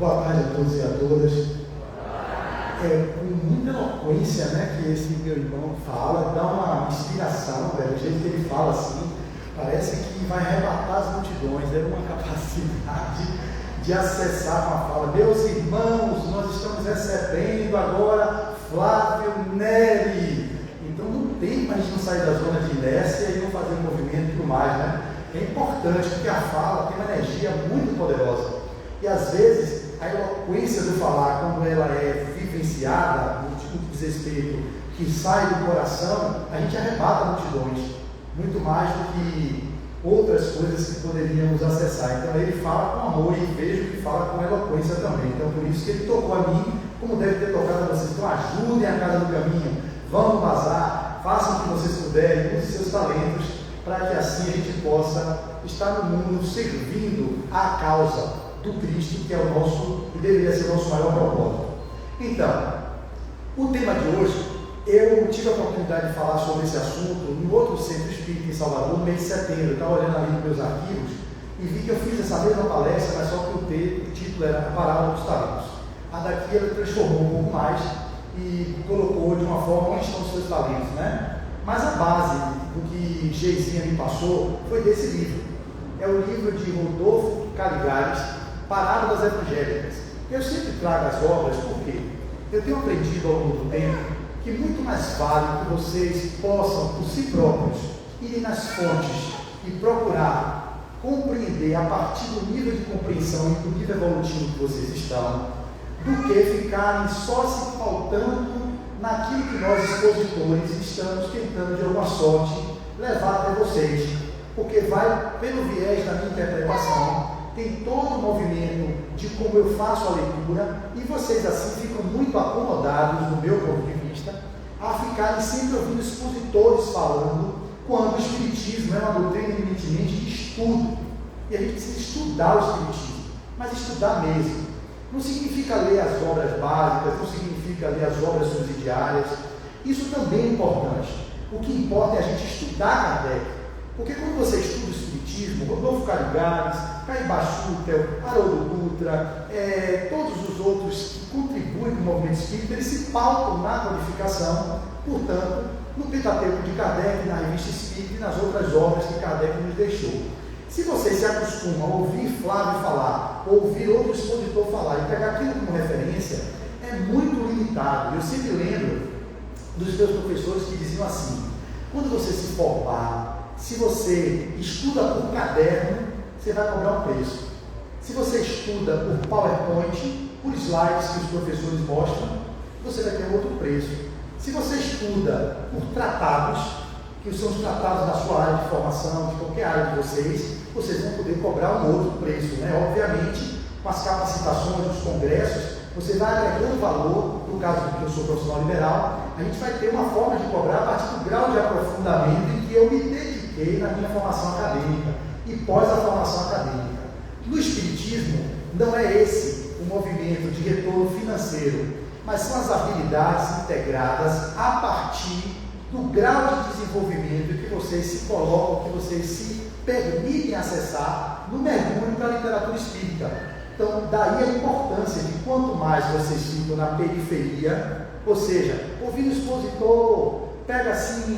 Boa tarde a todos e a todas. É com muita eloquência, né, que esse meu irmão fala, dá uma inspiração, velho. O jeito que ele fala assim, parece que vai arrebatar as multidões. É uma capacidade de acessar com a fala. Meus irmãos, nós estamos recebendo agora Flávio Neri. Então não tem para a gente não sair da zona de inércia e não fazer um movimento e tudo mais, né? É importante porque a fala tem uma energia muito poderosa. E às vezes a eloquência do falar, quando ela é vivenciada, no tipo de desrespeito que sai do coração, a gente arrebata multidões, muito mais do que outras coisas que poderíamos acessar. Então ele fala com amor e vejo que fala com eloquência também. Então por isso que ele tocou a mim, como deve ter tocado a vocês. Então ajudem a casa do caminho, vão no bazar, façam o que vocês puderem, usem seus talentos, para que assim a gente possa estar no mundo servindo a causa do Cristo, que é o nosso, e deveria ser o nosso maior propósito. Então, o tema de hoje, eu tive a oportunidade de falar sobre esse assunto no outro centro espírita em Salvador, no mês de setembro. Eu estava olhando ali nos meus arquivos e vi que eu fiz essa mesma palestra, mas só que o título era A Parábola dos Talentos. A daqui ela transformou um pouco mais e colocou de uma forma onde estão os seus talentos, né? Mas a base do que Geizinha me passou foi desse livro. É o livro de Rodolfo Caligares, Parábolas Evangélicas. Eu sempre trago as obras porque eu tenho aprendido ao longo do tempo que muito mais vale que vocês possam, por si próprios, irem nas fontes e procurar compreender a partir do nível de compreensão e do nível evolutivo que vocês estão, do que ficarem só se pautando naquilo que nós, expositores, estamos tentando de alguma sorte levar até vocês, porque vai pelo viés da minha interpretação. Tem todo o movimento de como eu faço a leitura, e vocês assim ficam muito acomodados, do meu ponto de vista, a ficarem sempre ouvindo expositores falando, quando o Espiritismo é uma doutrina eminentemente de estudo, e a gente precisa estudar o Espiritismo, mas estudar mesmo. Não significa ler as obras básicas, não significa ler as obras subsidiárias, isso também é importante. O que importa é a gente estudar Kardec, porque quando você estuda o Espiritismo, Rodolfo Caligares, Caiba Schutel, Haroldo Dutra, todos os outros que contribuem para o movimento espírita, eles se pautam na codificação, portanto, no Pentateuco de Kardec, na Revista Espírita e nas outras obras que Kardec nos deixou. Se vocês se acostumam a ouvir Flávio falar, ouvir outro expositor falar e pegar aquilo como referência, é muito limitado. Eu sempre lembro dos meus professores que diziam assim: quando você se formar, se você estuda por caderno, você vai cobrar um preço. Se você estuda por PowerPoint, por slides que os professores mostram, você vai ter outro preço. Se você estuda por tratados, que são os tratados da sua área de formação, de qualquer área de vocês vão poder cobrar um outro preço, né? Obviamente, com as capacitações dos congressos, você vai agregando valor. No caso do que eu sou profissional liberal, a gente vai ter uma forma de cobrar a partir do grau de aprofundamento em que eu me dediquei na minha formação acadêmica e pós a formação acadêmica. No Espiritismo, não é esse o movimento de retorno financeiro, mas são as habilidades integradas a partir do grau de desenvolvimento que vocês se colocam, que vocês se permitem acessar no mergulho para a literatura espírita. Então, daí a importância de quanto mais vocês ficam na periferia, ou seja, ouvindo o expositor, pega assim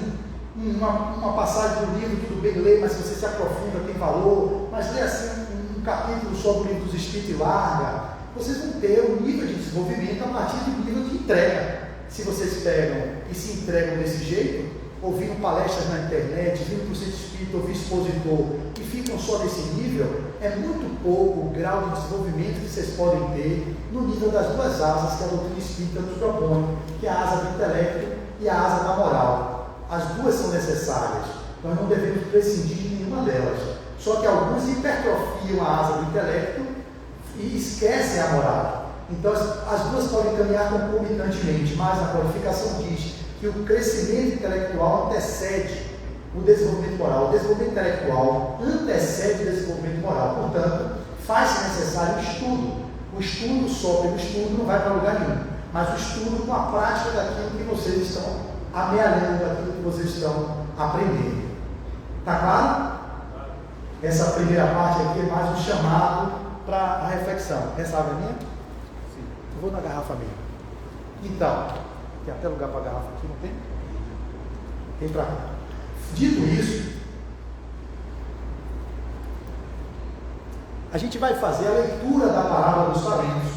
uma passagem do livro, tudo bem, lê, mas se você se aprofunda, tem valor, mas lê assim um capítulo sobre o livro dos Espíritos e larga, vocês vão ter um nível de desenvolvimento a partir do nível de entrega. Se vocês pegam e se entregam desse jeito, ouvindo palestras na internet, vindo para o centro espírita, ouvir expositor, e ficam só nesse nível, é muito pouco o grau de desenvolvimento que vocês podem ter no nível das duas asas que a doutrina espírita nos propõe, que é a asa do intelecto e a asa da moral. As duas são necessárias, nós não devemos prescindir de nenhuma delas. Só que alguns hipertrofiam a asa do intelecto e esquecem a moral. Então as duas podem caminhar concomitantemente, mas a qualificação diz que o crescimento intelectual antecede o desenvolvimento moral. O desenvolvimento intelectual antecede o desenvolvimento moral. Portanto, faz-se necessário o estudo. O estudo só pelo estudo não vai para lugar nenhum, mas o estudo com a prática daquilo que vocês estão amealhando, daquilo que vocês estão aprendendo. Está claro? Essa primeira parte aqui é mais um chamado para a reflexão. Essa água é minha? vou na garrafa mesmo. Então, tem até lugar para garrafa aqui, não tem? Tem para cá. Dito isso, a gente vai fazer a leitura da parábola dos talentos,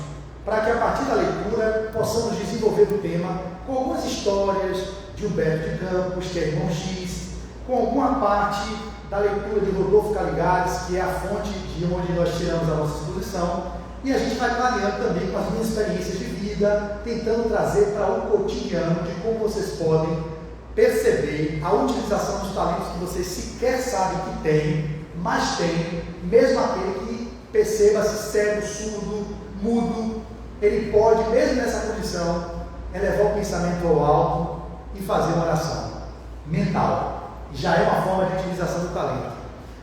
para que a partir da leitura possamos desenvolver o tema com algumas histórias de Humberto de Campos, que é irmão X, com alguma parte da leitura de Rodolfo Caligares, que é a fonte de onde nós tiramos a nossa exposição, e a gente vai clareando também com as minhas experiências de vida, tentando trazer para o cotidiano de como vocês podem perceber a utilização dos talentos que vocês sequer sabem que têm, mas têm, mesmo aquele que perceba-se cego, surdo, mudo, ele pode, mesmo nessa condição, elevar o pensamento ao alto e fazer uma oração mental. Já é uma forma de utilização do talento.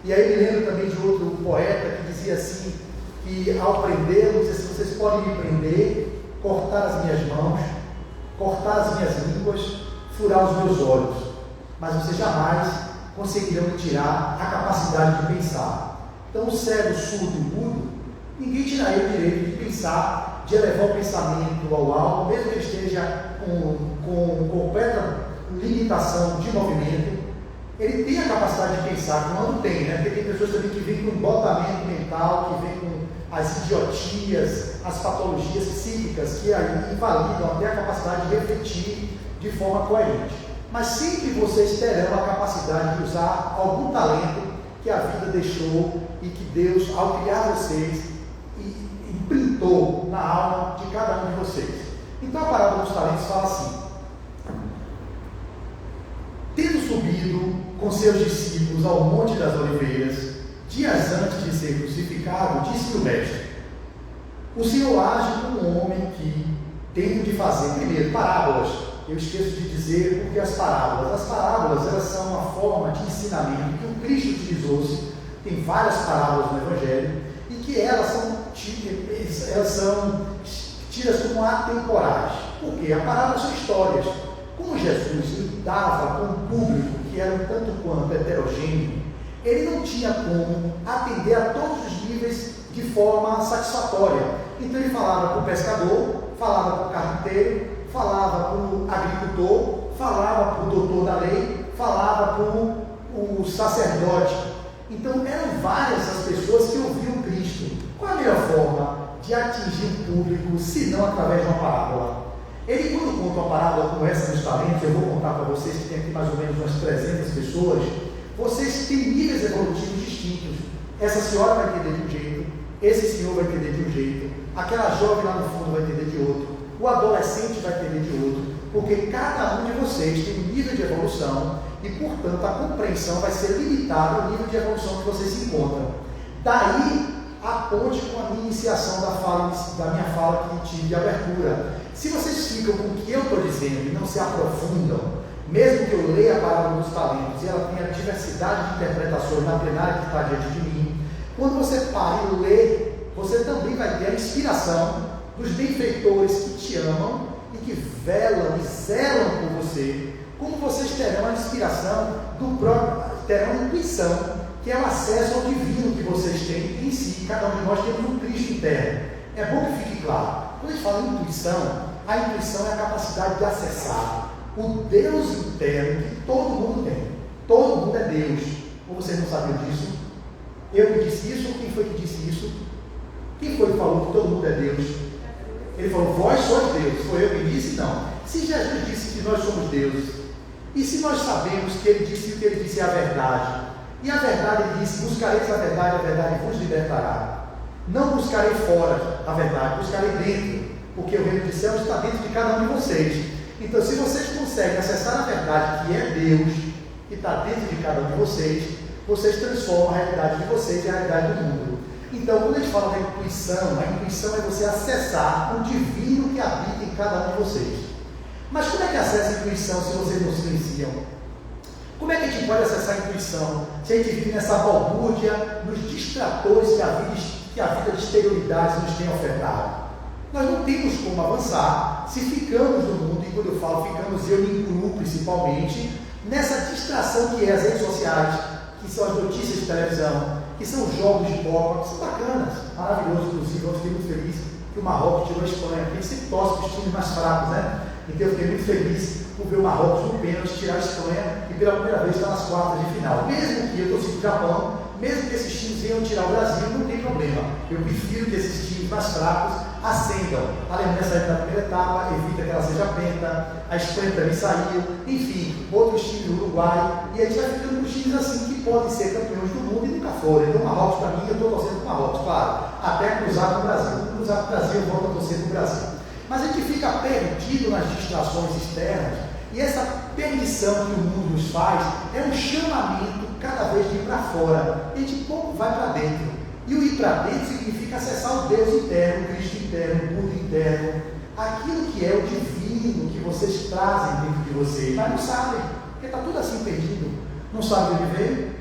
E aí me lembro também de outro poeta que dizia assim, que ao prendê-los, assim, vocês podem me prender, cortar as minhas mãos, cortar as minhas línguas, furar os meus olhos, mas vocês jamais conseguirão me tirar a capacidade de pensar. Então o cego, surdo e mudo, ninguém tiraria o direito de pensar, de elevar o pensamento ao alto, mesmo que ele esteja com completa limitação de movimento. Ele tem a capacidade de pensar, quando tem, né? Porque tem pessoas também que vêm com embotamento mental, que vêm com as idiotias, as patologias psíquicas, que aí invalidam até a capacidade de refletir de forma coerente. Mas sempre vocês terão a capacidade de usar algum talento que a vida deixou e que Deus, ao criar vocês, imprintou na alma de cada um de vocês. Então a parábola dos talentos fala assim: tendo subido com seus discípulos ao Monte das Oliveiras, dias antes de ser crucificado, disse o mestre: o Senhor age como um homem que, tendo de fazer primeiro parábolas, eu esqueço de dizer porque as parábolas elas são uma forma de ensinamento que o Cristo utilizou-se, tem várias parábolas no Evangelho, e que elas são tidas como atemporais. Por quê? A parábola são histórias. Como Jesus lidava com um público que era um tanto quanto heterogêneo, ele não tinha como atender a todos os níveis de forma satisfatória. Então ele falava para o pescador, falava para o carpinteiro, falava para o agricultor, falava para o doutor da lei, falava para o sacerdote. Então eram várias as pessoas que ouviam Cristo. Qual a melhor forma de atingir o público, se não através de uma parábola? Ele, quando conta uma parábola como essa dos talentos, eu vou contar para vocês que tem aqui mais ou menos umas 300 pessoas, vocês têm níveis evolutivos distintos. Essa senhora vai entender de um jeito, esse senhor vai entender de um jeito, aquela jovem lá no fundo vai entender de outro, o adolescente vai entender de outro, porque cada um de vocês tem um nível de evolução e, portanto, a compreensão vai ser limitada ao nível de evolução que vocês se encontram. Daí, a ponte com a minha iniciação da minha fala que tive de abertura. Se vocês ficam com o que eu estou dizendo e não se aprofundam, mesmo que eu leia a parábola dos talentos e ela tenha diversidade de interpretações na plenária que está diante de mim, quando você para e lê, você também vai ter a inspiração dos benfeitores que te amam e que velam e zelam por você, como vocês terão a inspiração do próprio, terão a intuição, que é o acesso ao divino que vocês têm em si. Cada um de nós temos um Cristo interno. É bom que fique claro. Quando a gente fala em intuição, a intuição é a capacidade de acessar o Deus interno que todo mundo tem. Todo mundo é Deus. Ou vocês não sabiam disso? Eu que disse isso? Ou quem foi que disse isso? Quem foi que falou que todo mundo é Deus? Ele falou, vós sois Deus. Foi eu que disse? Não. Se Jesus disse que nós somos deuses, e se nós sabemos que ele disse o que ele disse é a verdade, e a verdade, ele disse, buscareis a verdade vos libertará. Não buscarei fora a verdade, buscarei dentro, porque o reino dos céus está dentro de cada um de vocês. Então, se vocês conseguem acessar a verdade, que é Deus, que está dentro de cada um de vocês transformam a realidade de vocês e a realidade do mundo. Então, quando a gente fala da intuição, a intuição é você acessar o divino que habita em cada um de vocês. Mas como é que acessa a intuição se vocês não silenciam? Como é que a gente pode acessar a intuição se a gente vive nessa balbúrdia, nos distratores que a vida de exterioridades nos tem ofertado? Nós não temos como avançar se ficamos no mundo, e quando eu falo ficamos, eu me incluo principalmente, nessa distração que é as redes sociais, que são as notícias de televisão, que são os jogos de Copa, que são bacanas, maravilhosos, inclusive, eu fiquei muito feliz que o Marrocos tirou a Espanha. A gente sempre torce para os times mais fracos, né? Então eu fiquei muito feliz por ver o Marrocos no pênalti tirar a Espanha e pela primeira vez está nas quartas de final. Mesmo que eu torci para o Japão, mesmo que esses times venham tirar o Brasil, não tem problema. Eu prefiro que esses times mais fracos ascendam. A Alemanha saiu na primeira etapa, evita que ela seja penta, a Espanha também saiu, enfim, outros times do Uruguai, e a gente vai ficando com times assim que podem ser campeões do mundo e nunca foram. Então o Marrocos, para mim, eu estou torcendo para o Marrocos, claro, até cruzar com o Brasil. Cruzar com o Brasil, eu volto a torcer para o Brasil. Mas a gente fica perdido nas distrações externas, e essa perdição que o mundo nos faz é um chamamento cada vez de ir para fora. A gente pouco vai para dentro. E o ir para dentro significa acessar o Deus interno, o Cristo interno, o Buda interno, aquilo que é o divino que vocês trazem dentro de vocês, mas não sabem, porque está tudo assim perdido. Não sabe onde veio,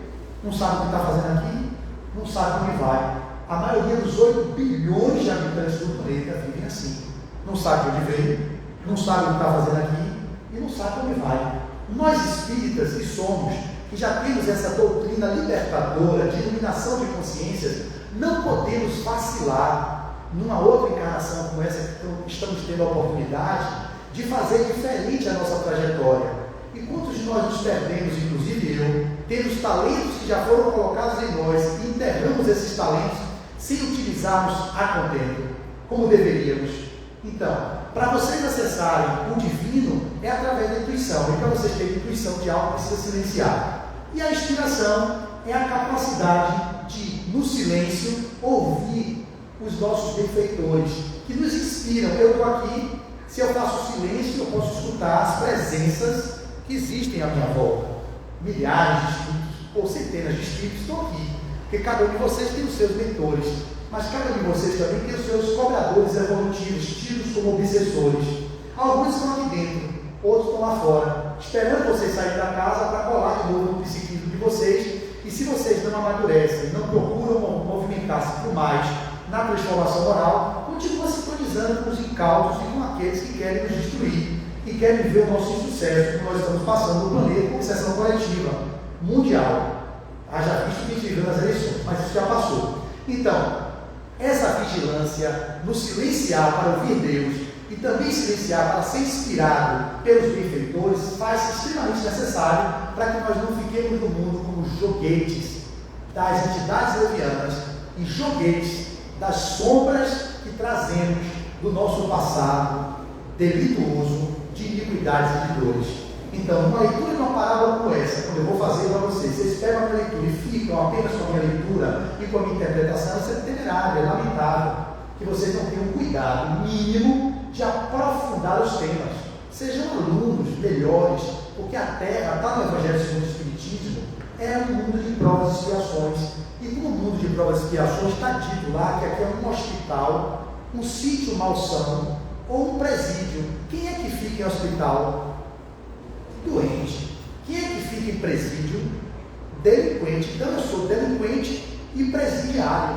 não sabe o que está fazendo aqui, não sabe onde vai. A maioria dos 8 bilhões de habitantes do planeta vivem assim. Não sabe onde veio, não sabe o que está fazendo aqui e não sabe onde vai. Nós espíritas que somos, que já temos essa doutrina libertadora de iluminação de consciências, não podemos vacilar numa outra encarnação como essa que estamos tendo a oportunidade de fazer diferente a nossa trajetória. E quantos de nós nos perdemos, inclusive eu, temos talentos que já foram colocados em nós e enterramos esses talentos sem utilizarmos a contento, como deveríamos. Então, para vocês acessarem o divino é através da intuição, e para vocês terem intuição de algo precisa silenciar. E a inspiração é a capacidade de, no silêncio, ouvir os nossos benfeitores, que nos inspiram. Eu estou aqui, se eu faço silêncio, eu posso escutar as presenças que existem à minha volta. Milhares de espíritos, ou centenas de espíritos estão aqui, porque cada um de vocês tem os seus mentores, mas cada um de vocês também tem os seus cobradores evolutivos, tidos como obsessores. Alguns estão aqui dentro, outros estão lá fora, esperando vocês saírem da casa para colar de novo no psiquismo de vocês. E se vocês não amadurecem, não procuram movimentar-se por mais na transformação moral, continuam sintonizando com os incautos e com aqueles que querem nos destruir e querem ver o nosso insucesso, como nós estamos passando no planeta, com exceção coletiva, mundial. Haja visto que a gente viveu nas eleições, mas isso já passou. Então, essa vigilância, no silenciar para ouvir Deus e também silenciar para ser inspirado pelos benfeitores, faz-se extremamente necessário para que nós não fiquemos no mundo como joguetes das entidades levianas e joguetes das sombras que trazemos do nosso passado delituoso de iniquidades e de dores. Então, uma leitura de uma parábola como essa, quando eu vou fazer para vocês pegam a minha leitura e ficam apenas com a minha leitura e com a minha interpretação, isso é temerário, é lamentável, que vocês não tenham cuidado mínimo de aprofundar os temas. Sejam alunos melhores, porque a Terra, está no Evangelho segundo o Espiritismo, é um mundo de provas e expiações. E no mundo de provas e expiações está dito lá que aqui é um hospital, um sítio malsão ou um presídio. Quem é que fica em hospital? Doente. Quem é que fica em presídio? Delinquente. Então eu sou delinquente e presidiário.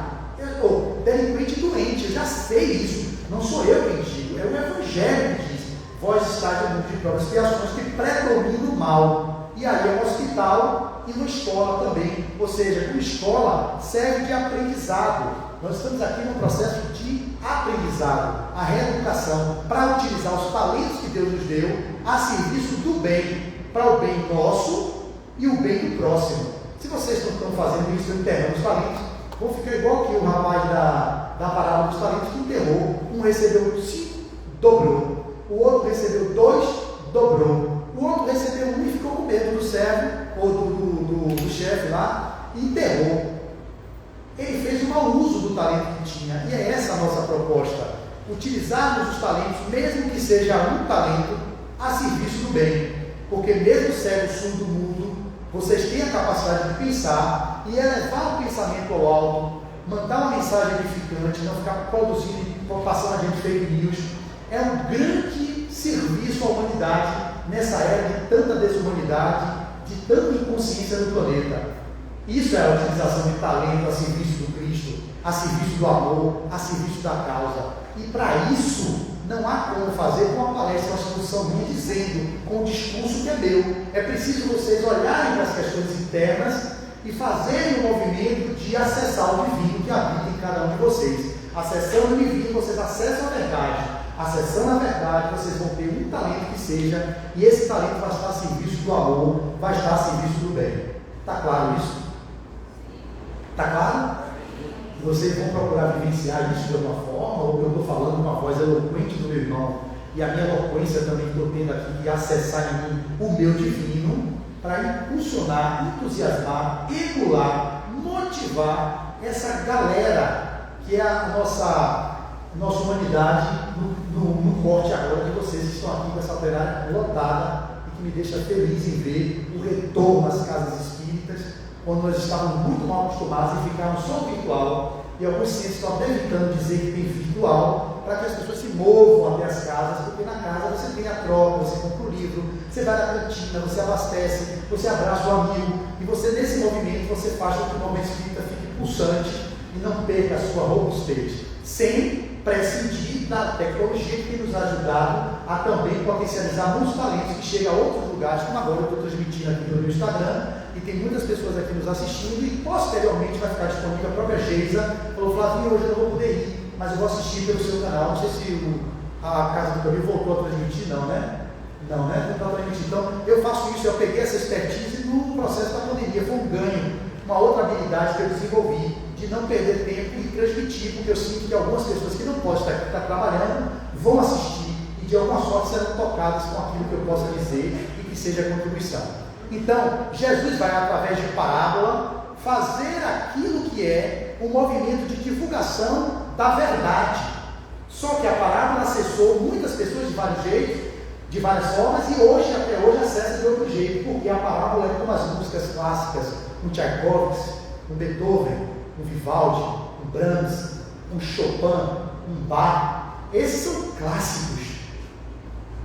Ou delinquente doente, eu já sei isso. Não sou eu quem digo, é o Evangelho que diz: vós estáis no mundo de provas e expiações que predomina o mal. E aí é um hospital e uma escola também. Ou seja, uma escola serve de aprendizado. Nós estamos aqui num processo de aprendizado, a reeducação, para utilizar os talentos que Deus nos deu a serviço do bem, para o bem nosso e o bem do próximo. Se vocês não estão fazendo isso, enterrando os talentos, vão ficar igual que o rapaz da parábola dos talentos que enterrou. Um recebeu 5, dobrou. O outro recebeu 2, dobrou. O outro recebeu 1 e ficou com medo do servo ou do chefe lá e enterrou. Ele fez um mau uso do talento que tinha, e é essa a nossa proposta: utilizarmos os talentos, mesmo que seja um talento, a serviço do bem, porque mesmo cego, surdo, mudo, vocês têm a capacidade de pensar e elevar o pensamento ao alto, mandar uma mensagem edificante, não ficar produzindo, passando adiante fake news. É um grande serviço à humanidade nessa era de tanta desumanidade, de tanta inconsciência no planeta. Isso é a utilização de talento a serviço do Cristo, a serviço do amor, a serviço da causa. E para isso, não há como fazer com uma palestra, uma exposição minha dizendo, com um discurso que é meu. É preciso vocês olharem para as questões internas e fazerem o movimento de acessar o divino que habita em cada um de vocês. acessando o divino, vocês acessam a verdade. Acessando a verdade, vocês vão ter um talento que seja, e esse talento vai estar a serviço do amor, vai estar a serviço do bem. Está claro isso? Está claro? Vocês vão procurar vivenciar isso de alguma forma, ou eu estou falando com uma voz eloquente do meu irmão, e a minha eloquência também estou tendo aqui de acessar em mim o meu divino, para impulsionar, entusiasmar, emular, motivar essa galera que é a nossa humanidade no corte agora de vocês que estão aqui com essa plenária lotada e que me deixa feliz em ver o retorno às casas espíritas, quando nós estávamos muito mal acostumados em ficarmos só virtual, e alguns centros estão até evitando dizer que tem virtual, para que as pessoas se movam até as casas, porque na casa você tem a troca, você compra o livro, você vai na cantina, você abastece, você abraça o amigo, e você nesse movimento, você faz com que o movimento espírita fique pulsante e não perca a sua robustez, sem prescindir da tecnologia que tem nos ajudado a também potencializar muitos talentos que chegam a outros lugares, como agora eu estou transmitindo aqui no meu Instagram, e tem muitas pessoas aqui nos assistindo, e posteriormente vai ficar disponível a própria Geisa. Falou, Flavinho, hoje eu não vou poder ir, mas eu vou assistir pelo seu canal. Não sei se a Casa do Caminho voltou a transmitir, não, né? Não, né? Não está transmitindo. Então, eu faço isso, eu peguei essa expertise no processo da pandemia, foi um ganho, uma outra habilidade que eu desenvolvi, de não perder tempo e transmitir, porque eu sinto que algumas pessoas que não podem estar trabalhando vão assistir e de alguma sorte serão tocadas com aquilo que eu possa dizer e que seja contribuição. Então, Jesus vai, através de parábola, fazer aquilo que é um movimento de divulgação da verdade. Só que a parábola acessou muitas pessoas de vários jeitos, de várias formas, e hoje, até hoje, acessa de outro jeito, porque a parábola é como as músicas clássicas, um Tchaikovsky, um Beethoven, um Vivaldi, um Brahms, um Chopin, um Bach. Esses são clássicos.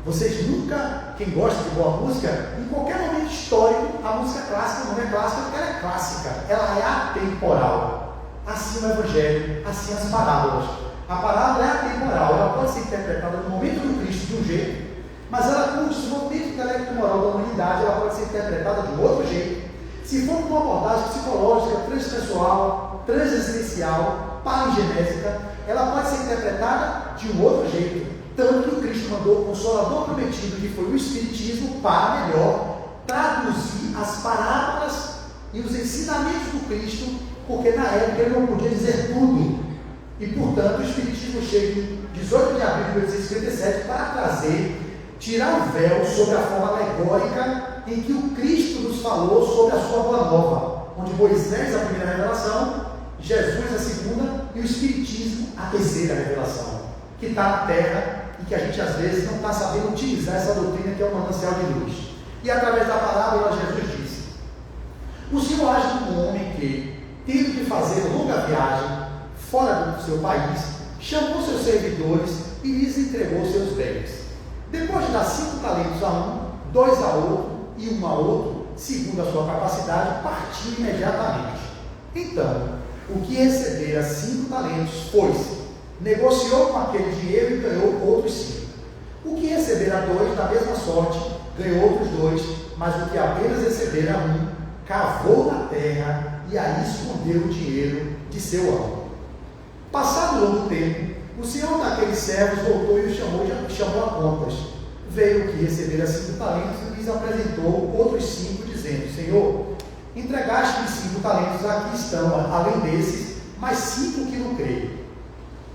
Vocês nunca, quem gosta de boa música, em qualquer momento histórico, a música clássica não é clássica porque ela é clássica, ela é atemporal. Assim o Evangelho, assim as parábolas. A parábola é atemporal, ela pode ser interpretada no momento do Cristo de um jeito, mas ela, com o desenvolvimento intelecto-moral da humanidade, ela pode ser interpretada de um outro jeito. Se for com uma abordagem psicológica, transpessoal, transexistencial, palingenésica, ela pode ser interpretada de um outro jeito. Tanto que o Cristo mandou o Consolador prometido, que foi o Espiritismo, para melhor traduzir as parábolas e os ensinamentos do Cristo, porque na época ele não podia dizer tudo. E, portanto, o Espiritismo chega em 18 de abril de 1857 para trazer, tirar o véu sobre a forma alegórica em que o Cristo nos falou sobre a sua boa nova, onde Moisés a primeira revelação, Jesus a segunda e o Espiritismo a terceira revelação, que está na terra e que a gente às vezes não está sabendo utilizar essa doutrina que é o manancial de luz. E através da parábola Jesus disse: o Senhor age como um homem que, tendo que fazer longa viagem fora do seu país, chamou seus servidores e lhes entregou seus bens. Depois de dar 5 talentos a um, 2 a outro e 1 a outro, segundo a sua capacidade, partiu imediatamente. Então, o que recebera 5 talentos foi-se, negociou com aquele dinheiro e ganhou outros 5. O que recebera 2, da mesma sorte, ganhou outros 2, mas o que apenas recebera 1, cavou na terra e aí escondeu o dinheiro de seu amo. Passado longo tempo, o senhor daqueles servos voltou e o chamou a contas. Veio o que recebera 5 talentos e lhes apresentou outros 5, dizendo: Senhor, entregaste-me 5 talentos, aqui estão, além desses, mais 5 que lucrei.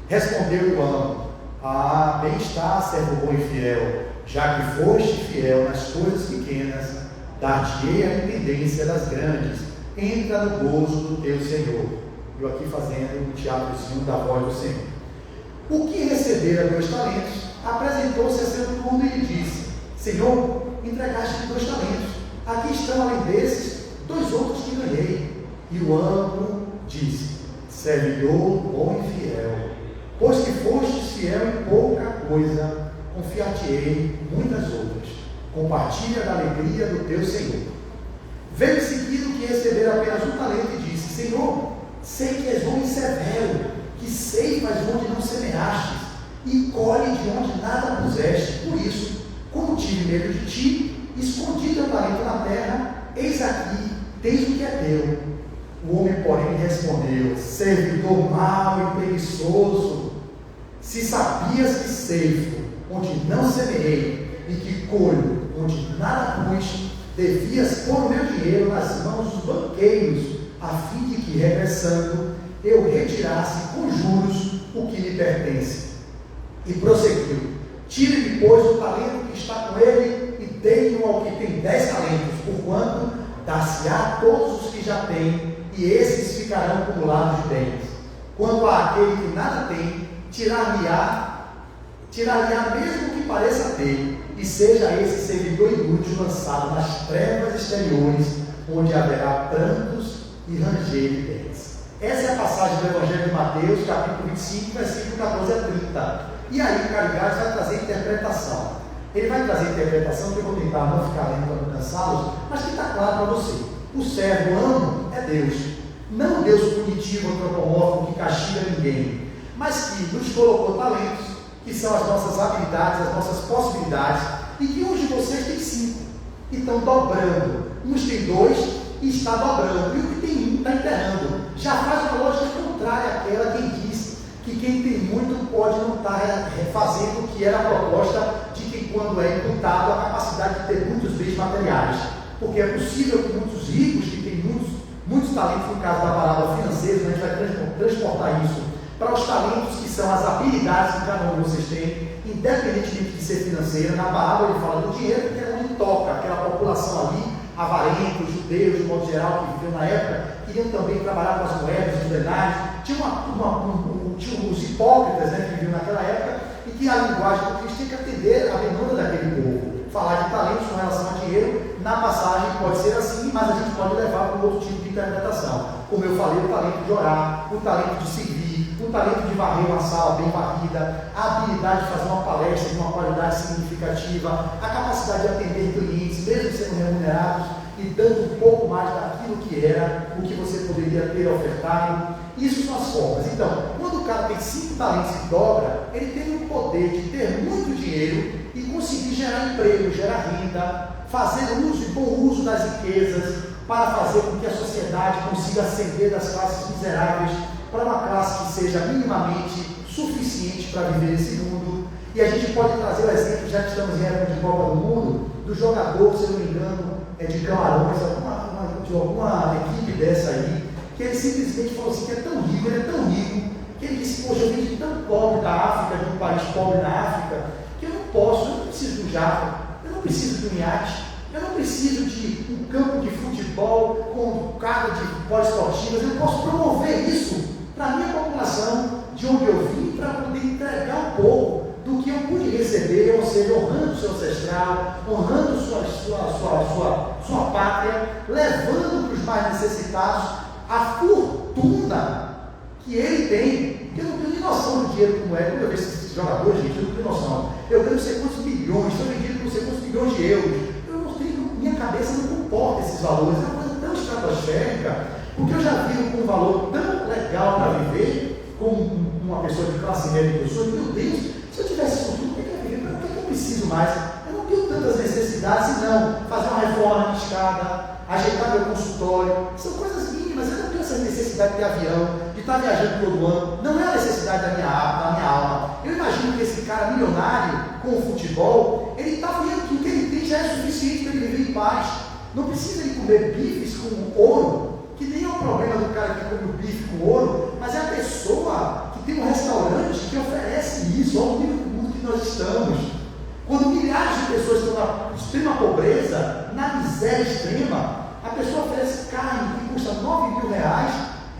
Respondeu o amo: Ah, bem está, servo bom e fiel, já que foste fiel nas coisas pequenas, dar-te-ei a independência das grandes, entra no gozo do teu Senhor. Eu aqui fazendo um teatrozinho da voz do Senhor. O que recebera 2 talentos, apresentou-se a seu turno e lhe disse: Senhor, entregaste-me 2 talentos, aqui estão, além desses, 2 outros que ganhei. E o amo disse: Servidor bom e fiel, pois que fostes fiel em pouca coisa, confiar-te-ei muitas outras. Compartilha da alegria do teu Senhor. Veio em seguida o que recebera apenas 1 talento e disse: Senhor, sei que és homem severo, que ceifas onde não semeastes, e colhe de onde nada puseste. Por isso, como tive medo de ti, escondi teu talento na terra, eis aqui, tens o que é teu. O homem, porém, respondeu: servidor mau e preguiçoso, se sabias que ceifo onde não semeei e que colho onde nada pus, devias pôr o meu dinheiro nas mãos dos banqueiros, a fim de que, regressando, eu retirasse com juros o que me pertence. E prosseguiu: tire-me, pois, o talento que está com ele e dê-o ao que tem 10 talentos, porquanto dar-se-á a todos os que já têm, e esses ficarão acumulados de bens. Quanto àquele que nada tem, tirar-lhe-á mesmo que pareça ter, e seja esse servidor inútil lançado nas trevas exteriores, onde haverá prantos e ranger de dentes. Essa é a passagem do Evangelho de Mateus, capítulo 25, versículo 14 a 30. E aí o Carigares vai trazer interpretação. Ele vai trazer interpretação que eu vou tentar não ficar lendo para não cansá-los, mas que está claro para você. O servo amo é Deus. Não Deus punitivo, antropomórfico, que castiga ninguém, mas que nos colocou talentos, que são as nossas habilidades, as nossas possibilidades, e que uns de vocês têm 5, e estão dobrando. Uns têm 2 e está dobrando, e o que tem 1 está enterrando. Já faz uma lógica contrária àquela quem diz que quem tem muito pode não estar fazendo o que era a proposta de que quando é imputado a capacidade de ter muitos bens materiais. Porque é possível que muitos ricos, que têm muitos talentos, no caso da parábola financeira, a gente vai transportar isso para os talentos que são as habilidades que cada um de vocês tem, independentemente de ser financeira. Na parábola ele fala do dinheiro, porque é onde toca, aquela população ali, avarentos, judeus, de modo geral, que viviam na época, queriam também trabalhar com as moedas, os denários. Tinha os hipócritas, né, que viviam naquela época, e que a linguagem do Cristo tinha que atender a demanda daquele povo. Falar de talentos com relação a dinheiro, na passagem pode ser assim, mas a gente pode levar para um outro tipo de interpretação. Como eu falei, o talento de orar, o talento de servir, o talento de varrer uma sala bem varrida, a habilidade de fazer uma palestra de uma qualidade significativa, a capacidade de atender clientes, mesmo sendo remunerados, e dando um pouco mais daquilo que era, o que você poderia ter ofertado. Isso são as formas. Então, quando o cara tem 5 talentos e dobra, ele tem o poder de ter muito dinheiro e conseguir gerar emprego, gerar renda, fazer uso e bom uso das riquezas, para fazer com que a sociedade consiga ascender das classes miseráveis para uma classe que seja minimamente suficiente para viver nesse mundo. E a gente pode trazer o exemplo, já que estamos em época de Copa do Mundo, do jogador, se eu não me engano, de Camarões, de alguma equipe dessa aí, que ele simplesmente falou assim, que é tão rico, ele é tão rico, que ele disse: poxa, eu vim de tão pobre da África, de um país pobre na África, que eu não preciso de um jato, eu não preciso de um iate, eu não preciso de um campo de futebol com carga de pós-esportivas, eu posso promover isso para a minha população, de onde eu vim, para poder entregar um pouco do que eu pude receber, ou seja, honrando o seu ancestral, honrando sua pátria, levando para os mais necessitados a fortuna que ele tem. Eu não tenho nem noção do dinheiro como é. Quando eu vejo esses jogadores, gente, eu não tenho noção. Eu ganho não sei quantos milhões, estou vendido por não sei quantos milhões de euros. Eu não tenho, minha cabeça não comporta esses valores. É uma coisa tão estratosférica, porque eu já vi com um valor tão legal para viver, como uma pessoa de classe média que eu sou. Meu Deus, se eu tivesse isso tudo, por que eu preciso mais? Eu não tenho tantas necessidades, senão fazer uma reforma na escada, ajeitar meu consultório. São coisas mínimas. Eu não tenho essa necessidade de avião, de estar viajando todo ano. Não é a necessidade da minha alma. Eu imagino que esse cara milionário com o futebol, ele está vendo que o que ele tem já é suficiente para ele viver em paz. Não precisa ele comer bifes com ouro, que nem é o problema do cara que come o bife com ouro, mas é a pessoa que tem um restaurante que oferece isso ao nível do mundo que nós estamos. Quando milhares de pessoas estão na extrema pobreza, na miséria extrema, a pessoa oferece carne que custa R$9.000,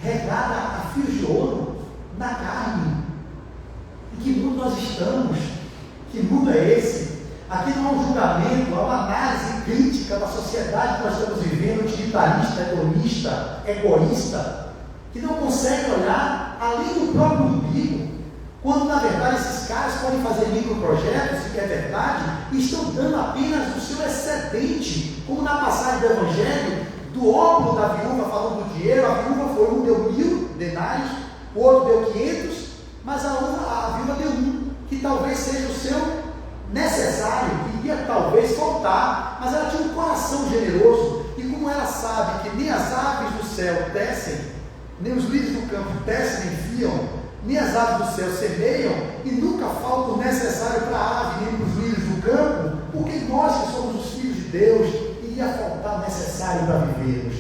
regada a fios de ouro na carne. Em que mundo nós estamos? Que mundo é esse? Aqui não há um julgamento, há uma análise crítica da sociedade que nós estamos vivendo, utilitarista, hedonista, egoísta, que não consegue olhar além do próprio umbigo, quando na verdade esses caras podem fazer microprojetos, que é verdade, e estão dando apenas o seu excedente, como na passagem do Evangelho, do óbolo da viúva, falando do dinheiro. A viúva foi, um deu 1.000 denários, o outro deu 500, mas a viúva deu 1, que talvez seja o seu necessário, que ia talvez faltar, mas ela tinha um coração generoso, e como ela sabe que nem as aves do céu descem nem os lírios do campo tecem nem fiam, nem as aves do céu semeiam, e nunca falta o necessário para a ave, nem para os lírios do campo, porque nós que somos os filhos de Deus, iria faltar o necessário para vivermos.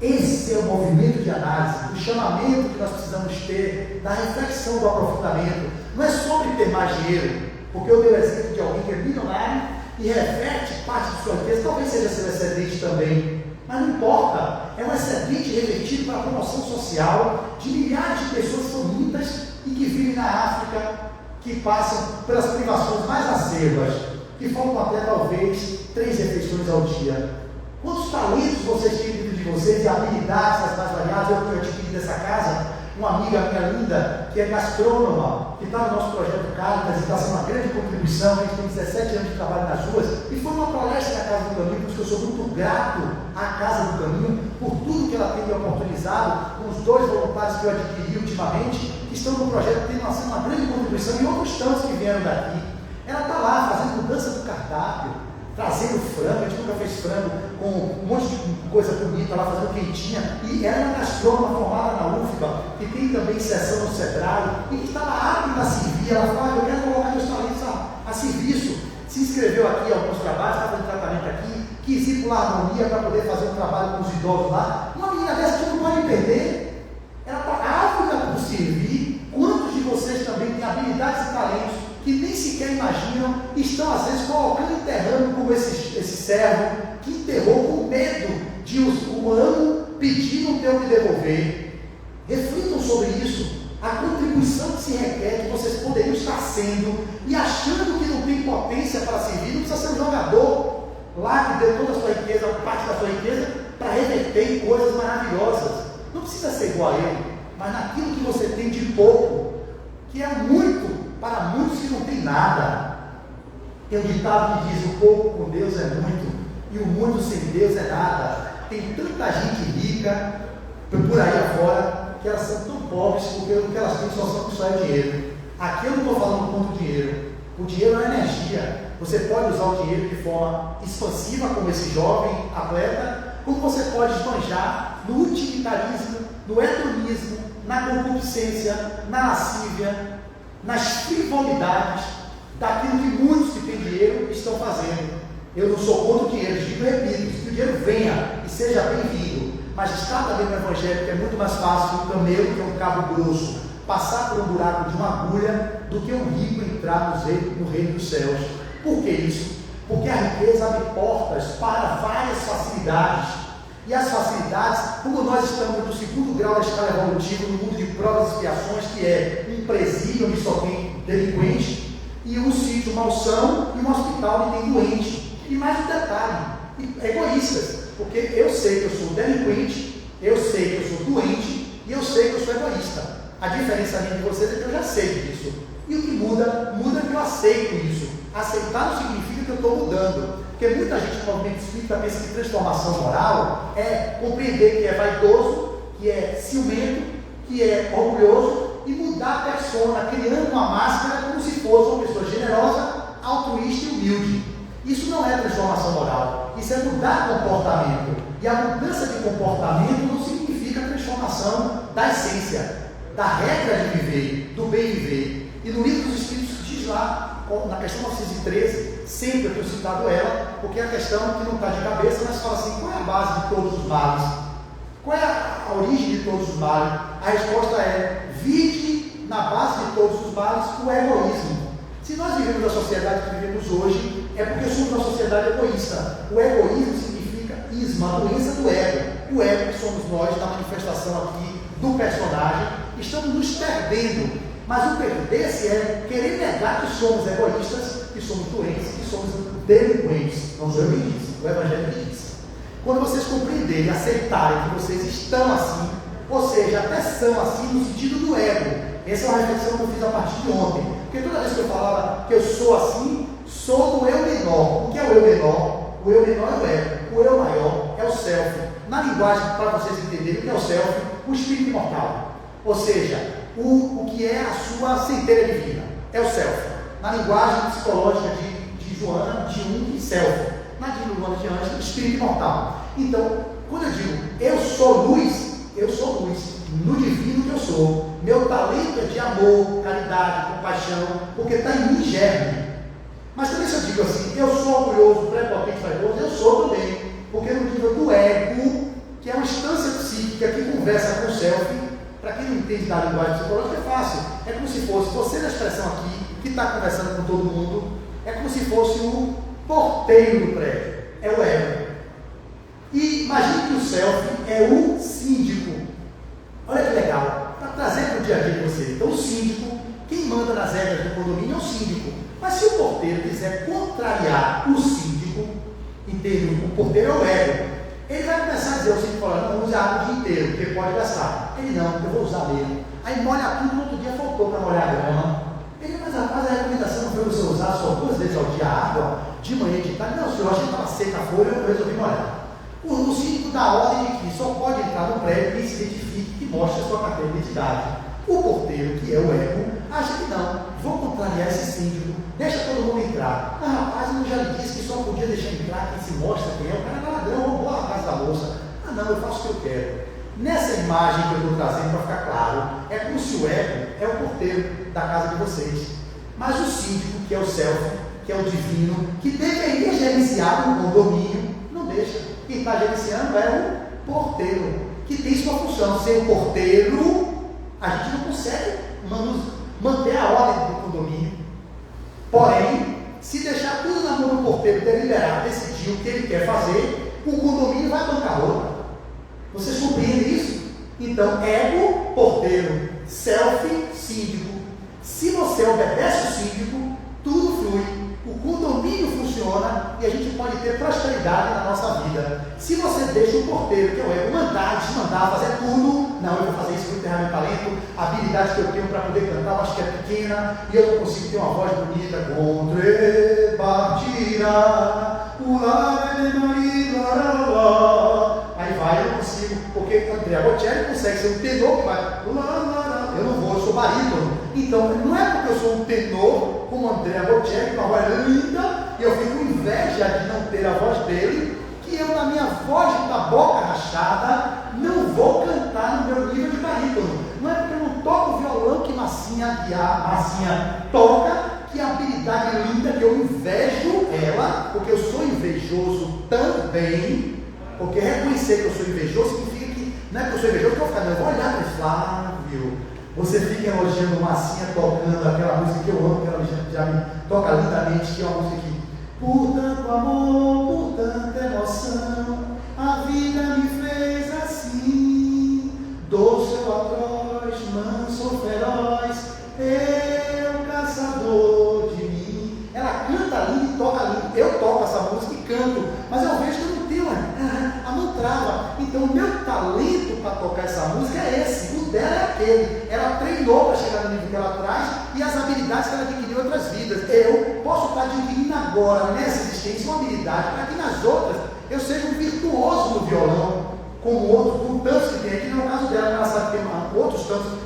Esse é o movimento de análise, o chamamento que nós precisamos ter, da reflexão, do aprofundamento. Não é sobre ter mais dinheiro, porque eu dei o exemplo de alguém que é milionário e reverte parte de sua riqueza, talvez seja seu excedente também, mas não importa, é um excedente revertido para a promoção social de milhares de pessoas famintas e que vivem na África, que passam pelas privações mais acerbas, que faltam até talvez 3 refeições ao dia. Quantos talentos vocês têm dentro de vocês e habilidades as mais variadas? Eu adquiri dessa casa uma amiga minha linda, que é gastrônoma, que está no nosso projeto Caritas e está sendo uma grande contribuição. A gente tem 17 anos de trabalho nas ruas e foi uma palestra na Casa do Caminho, por isso que eu sou muito grato à Casa do Caminho por tudo que ela tem me oportunizado, com os 2 voluntários que eu adquiri ultimamente, que estão no projeto, tendo uma grande contribuição, e outros tantos que vieram daqui. Ela está lá fazendo mudança do cardápio, trazendo frango, a gente nunca fez frango, com um monte de coisa bonita lá, fazendo quentinha, e ela é uma gastrônoma formada na UFBA, que tem também sessão no Sebrae, e que estava apta para servir. Ela falou: eu quero colocar meus talentos a serviço. Se inscreveu aqui em alguns trabalhos, está fazendo tratamento aqui, quis ir para a harmonia para poder fazer um trabalho com os idosos lá. Uma menina dessa que não pode perder, ela está apta por servir. Quantos de vocês também têm habilidades e talentos que nem sequer imaginam, estão às vezes colocando, enterrando, como esse servo que enterrou com medo de o ano pedir não ter o que devolver? Reflitam sobre isso, a contribuição que se requer, que vocês poderiam estar sendo, e achando que não tem potência para servir. Não precisa ser um jogador lá que deu toda a sua riqueza, parte da sua riqueza, para reverter em coisas maravilhosas. Não precisa ser igual a ele, mas naquilo que você tem de pouco, que é muito para muitos que não tem nada. Tem um ditado que diz: o pouco com Deus é muito, e o muito sem Deus é nada. Tem tanta gente rica por aí afora, que elas são tão pobres, porque o que elas têm só é dinheiro. Aqui eu não estou falando quanto dinheiro. O dinheiro é energia. Você pode usar o dinheiro de forma expansiva, como esse jovem atleta, como você pode esbanjar no utilitarismo, no hedonismo, na concupiscência, na lascívia, nas frivolidades daquilo que muitos que têm dinheiro estão fazendo. Eu não sou contra o dinheiro, digo e repito, que o dinheiro venha e seja bem-vindo, mas está também no Evangelho que é muito mais fácil um camelo, que é um cabo grosso, passar por um buraco de uma agulha, do que um rico entrar no reino dos céus. Por que isso? Porque a riqueza abre portas para várias facilidades. E as facilidades, como nós estamos no 2º grau da escala evolutiva, no mundo de provas e expiações, que é um presídio onde só tem delinquente, e um sítio malsão, e um hospital onde tem doente. E mais um detalhe: egoístas, porque eu sei que eu sou delinquente, eu sei que eu sou doente, e eu sei que eu sou egoísta. A diferença minha de vocês é que eu já sei disso. E o que muda que eu aceito isso. Aceitar não significa que eu estou mudando. Porque muita gente no movimento espírita pensa que transformação moral é compreender que é vaidoso, que é ciumento, que é orgulhoso, e mudar a persona, criando uma máscara como se fosse uma pessoa generosa, altruísta e humilde. Isso não é transformação moral, isso é mudar comportamento. E a mudança de comportamento não significa transformação da essência, da regra de viver, do bem viver. E no Livro dos Espíritos diz lá, na questão 913, sempre eu tenho citado ela, porque é a questão que não está de cabeça, mas fala assim: qual é a base de todos os males? Qual é a origem de todos os males? A resposta é: vide na base de todos os males o egoísmo. Se nós vivemos a sociedade que vivemos hoje, é porque somos uma sociedade egoísta. O egoísmo significa isma, a doença do ego. O ego que somos nós, na manifestação aqui do personagem, estamos nos perdendo. Mas o perder-se é querer negar que somos egoístas, que somos doentes, que somos delinquentes. Não sou eu que disse, o Evangelho que diz. Quando vocês compreenderem e aceitarem que vocês estão assim, ou seja, até são assim no sentido do ego. Essa é uma reflexão que eu fiz a partir de ontem. Porque toda vez que eu falava que eu sou assim, sou do eu menor. O que é o eu menor? O eu menor é o ego. O eu maior é o self. Na linguagem, para vocês entenderem o que é o self, o espírito imortal. Ou seja, o que é a sua centelha divina. É o self. Na linguagem psicológica de Joana, de e self. Na de Luana de Ângela, espírito imortal. Então, quando eu digo eu sou luz, no divino que eu sou. Meu talento é de amor, caridade, compaixão, porque está em mim germe. Mas também se eu digo assim, eu sou orgulhoso, prepotente, vaidoso, eu sou também, porque no nível do ego, que é uma instância psíquica que conversa com o self. Para quem não entende da linguagem psicológica é fácil, é como se fosse você na expressão aqui, que está conversando com todo mundo, é como se fosse o porteiro do prédio, é o ego. E imagine que o self é o síndico. Olha que legal, para trazer para o dia a dia de você. Então o síndico, quem manda nas regras do condomínio é o síndico. Mas se o porteiro quiser contrariar o síndico, entende? O porteiro é o ego. Ele vai começar a dizer ao síndico, não use a água o dia inteiro, porque pode gastar. Ele não, eu vou usar mesmo. Aí molha tudo, no outro dia faltou para molhar a grama. Ele, mas rapaz, a recomendação não foi você usar só 2 vezes ao dia a água, de manhã e de tarde. Não, senhor, a gente estava seca a folha, eu resolvi molhar. O síndico dá ordem de que só pode entrar no prédio quem se identifique, que mostre a sua carteira de identidade. O porteiro, que é o ego, acha que não, vou contrariar esse síndico, deixa todo mundo entrar. Ah, rapaz, eu já lhe disse que só podia deixar entrar quem se mostra quem é. O cara é ladrão, roubou a casa da moça. Ah, não, eu faço o que eu quero. Nessa imagem que eu estou trazendo para ficar claro, é como se o ego é o porteiro da casa de vocês. Mas o síndico, que é o self, que é o divino, que deveria gerenciar o condomínio, não deixa. Quem está gerenciando é o porteiro, que tem sua função. Sem o porteiro, a gente não consegue manter a ordem do condomínio. Porém, se deixar tudo na mão do porteiro deliberar, decidir o que ele quer fazer, o condomínio vai bancarrota. Vocês compreendem isso? Então, ego, porteiro, self, síndico. Se você obedece o síndico, tudo flui. O condomínio funciona e a gente pode ter prosperidade na nossa vida. Se você deixa o porteiro, que é o ego, mandar, desmandar, fazer tudo, não, eu vou fazer isso, vou enterrar meu talento, a habilidade que eu tenho para poder cantar, eu acho que é pequena, e eu não consigo ter uma voz bonita, contra partirá, aí vai, eu não consigo, porque Andrea Bocelli consegue ser um tenor que vai, eu não vou, eu sou barítono. Então, não é porque eu sou um tenor, como Andrea Bocelli, com uma voz linda, e eu fico com inveja de não ter a voz dele, que eu, na minha voz da boca rachada, não vou cantar no meu nível de barítono. Não é porque eu não toco violão que Massinha toca, que a habilidade linda, que eu invejo ela, porque eu sou invejoso também, porque reconhecer que eu sou invejoso significa que, não é que eu sou invejoso, que eu vou ficar, não, eu vou olhar para o Flávio. Você fica elogiando Massinha tocando aquela música que eu amo, que ela já me toca lindamente, que é uma música que, por tanto amor, por tanta emoção, a vida me fez assim, doce ou atroz, manso ou feroz, eu caçador de mim. Ela canta lindo e toca lindo. Eu toco essa música e canto, mas eu vejo que eu não tenho a mão trava. Então o meu talento para tocar essa música é esse, o dela é aquele. Ela treinou para chegar no nível que ela traz e as habilidades que ela adquiriu em outras vidas. Eu posso estar adquirindo agora, nessa existência, uma habilidade para que nas outras eu seja um virtuoso no violão, como tantos que tem aqui, no caso dela, ela sabe que tem outros tantos,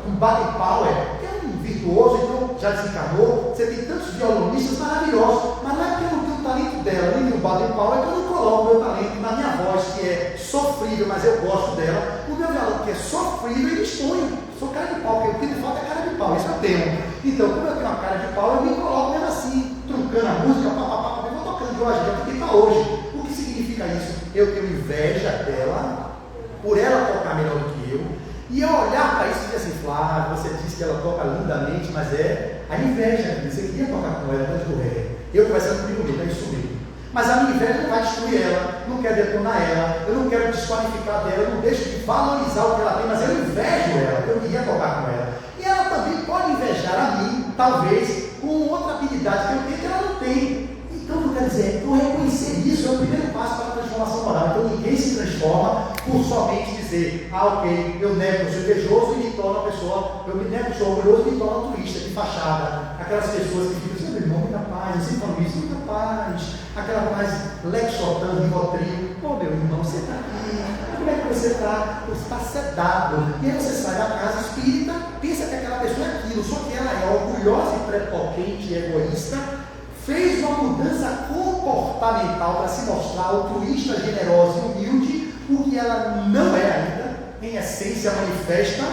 um Baden Powell, que é um virtuoso, então já desencarnou. Você tem tantos violonistas maravilhosos, mas não é porque eu não tenho o talento dela, nem o Baden Powell, é que eu não coloco o meu talento na minha voz, que é sofrível, mas eu gosto dela. O meu violão, que é sofrível, eu exponho. Sou cara de pau, porque o que me falta é cara de pau, isso eu tenho. Então, como eu tenho uma cara de pau, eu me coloco mesmo assim, truncando a música, eu vou tocando de hoje, já fiquei para hoje. O que significa isso? Eu tenho inveja dela, por ela tocar melhor do que eu, e eu olhar para isso e dizer assim, Flávio, você disse que ela toca lindamente, mas é a inveja, você queria tocar com ela, não de eu conversando comigo mesmo, é isso mesmo. Mas a minha inveja não vai destruir ela, não quero detonar ela, eu não quero desqualificar dela, eu não deixo de valorizar o que ela tem, mas eu invejo ela, eu queria tocar com ela. E ela também pode invejar a mim, talvez, com outra habilidade que eu tenho que ela não tem. Então, eu quero dizer, eu reconhecer isso é o primeiro passo para a transformação moral. Então, ninguém se transforma por somente dizer, ok, eu nego que sou invejoso e me torno uma pessoa, eu me nego que sou orgulhoso e me torno turista, de fachada. Aquelas pessoas que ficam, meu irmão, muita paz, eu sempre falo isso, muita paz. Aquela mais Lexotan, Rivotril, meu irmão, você está aqui, como é que você está? Você está sedado. E aí você sai da casa espírita, pensa que aquela pessoa é aquilo, só que ela é orgulhosa e prepotente e egoísta, fez uma mudança comportamental para se mostrar altruísta, generosa e humilde, o que ela não é ainda, em essência, manifesta,